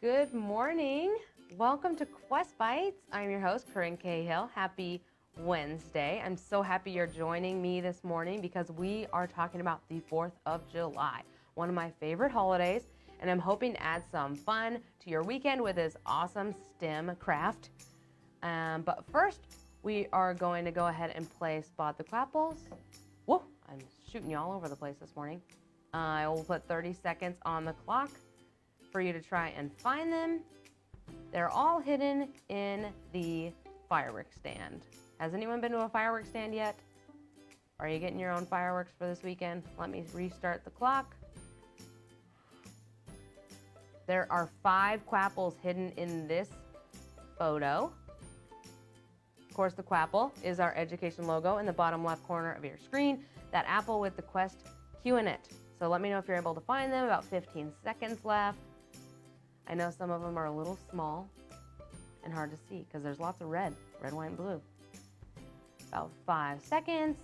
Good morning. Welcome to Quest Bites. I'm your host, Corinne Cahill. Happy Wednesday. I'm so happy you're joining me this morning because we are talking about the 4th of July, one of my favorite holidays, and I'm hoping to add some fun to your weekend with this awesome STEM craft. But first, we are going to go ahead and play Spot the Quapples. Whoa, I'm shooting you all over the place this morning. I will put 30 seconds on the clock for you to try and find them. They're all hidden in the fireworks stand. Has anyone been to a fireworks stand yet? Are you getting your own fireworks for this weekend? Let me restart the clock. There are 5 Quapples hidden in this photo. Of course, the Quapple is our education logo in the bottom left corner of your screen. That apple with the Quest Q in it. So let me know if you're able to find them. About 15 seconds left. I know some of them are a little small and hard to see because there's lots of red, white, and blue. About 5 seconds.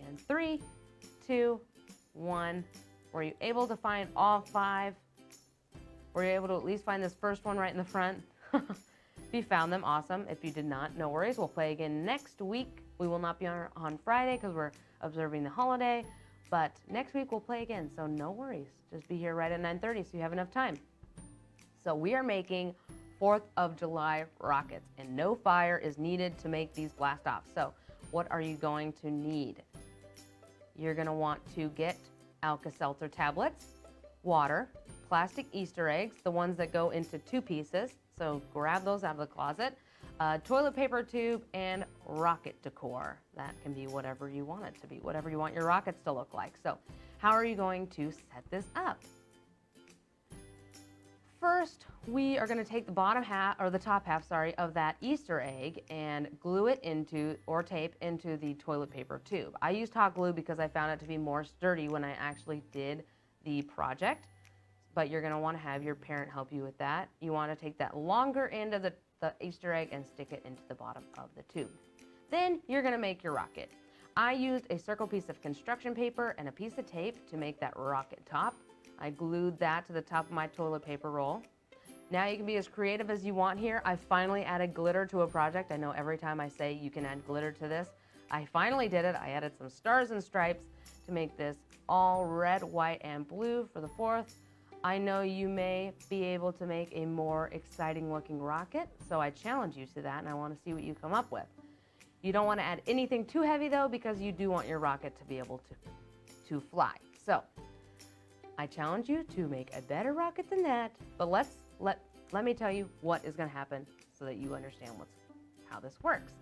And 3, 2, 1. Were you able to find all 5? Were you able to at least find this first one right in the front? If you found them, awesome. If you did not, no worries. We'll play again next week. We will not be on Friday because we're observing the holiday. But next week we'll play again, so no worries. Just be here right at 9:30 so you have enough time. So we are making 4th of July rockets, and no fire is needed to make these blast off. So what are you going to need? You're going to want to get Alka-Seltzer tablets, water, plastic Easter eggs, the ones that go into 2 pieces. So grab those out of the closet. Toilet paper tube and rocket decor. That can be whatever you want it to be, whatever you want your rockets to look like. So how are you going to set this up? First, we are going to take the bottom half, or the top half, of that Easter egg and glue it into, or tape into the toilet paper tube. I used hot glue because I found it to be more sturdy when I actually did the project, but you're going to want to have your parent help you with that. You want to take that longer end of the Easter egg and stick it into the bottom of the tube. Then you're going to make your rocket. I used a circle piece of construction paper and a piece of tape to make that rocket top. I glued that to the top of my toilet paper roll. Now you can be as creative as you want here. I finally added glitter to a project. I know every time I say you can add glitter to this, I finally did it. I added some stars and stripes to make this all red, white, and blue for the 4th. I know you may be able to make a more exciting looking rocket, so I challenge you to that, and I want to see what you come up with. You don't want to add anything too heavy though, because you do want your rocket to be able to fly. So I challenge you to make a better rocket than that, but let me tell you what is going to happen so that you understand how this works.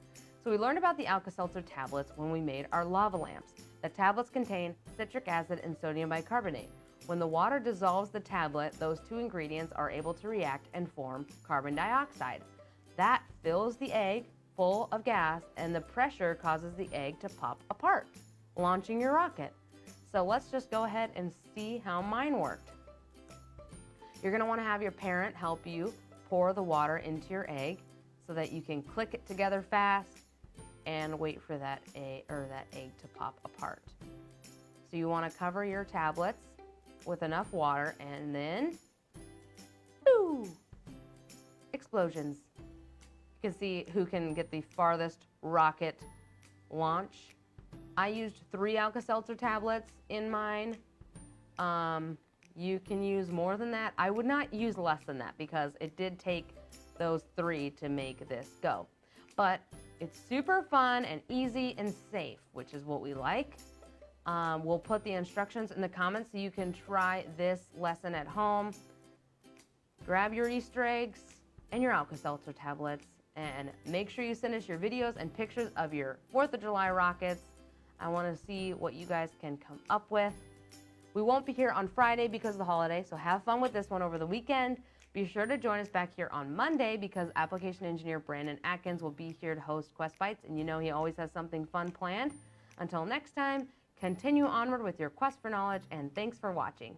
So we learned about the Alka-Seltzer tablets when we made our lava lamps. The tablets contain citric acid and sodium bicarbonate. When the water dissolves the tablet, those 2 ingredients are able to react and form carbon dioxide. That fills the egg full of gas, and the pressure causes the egg to pop apart, launching your rocket. So let's just go ahead and see how mine worked. You're going to want to have your parent help you pour the water into your egg so that you can click it together fast and wait for that egg to pop apart. So you want to cover your tablets with enough water, and then boo, explosions. You can see who can get the farthest rocket launch. I used 3 Alka-Seltzer tablets in mine. You can use more than that. I would not use less than that because it did take those 3 to make this go. But it's super fun and easy and safe, which is what we like. We'll put the instructions in the comments so you can try this lesson at home. Grab your Easter eggs and your Alka-Seltzer tablets, and make sure you send us your videos and pictures of your 4th of July rockets. I want to see what you guys can come up with. We won't be here on Friday because of the holiday, so have fun with this one over the weekend. Be sure to join us back here on Monday because application engineer Brandon Atkins will be here to host Quest Bites, and you know he always has something fun planned. Until next time, continue onward with your quest for knowledge, and thanks for watching.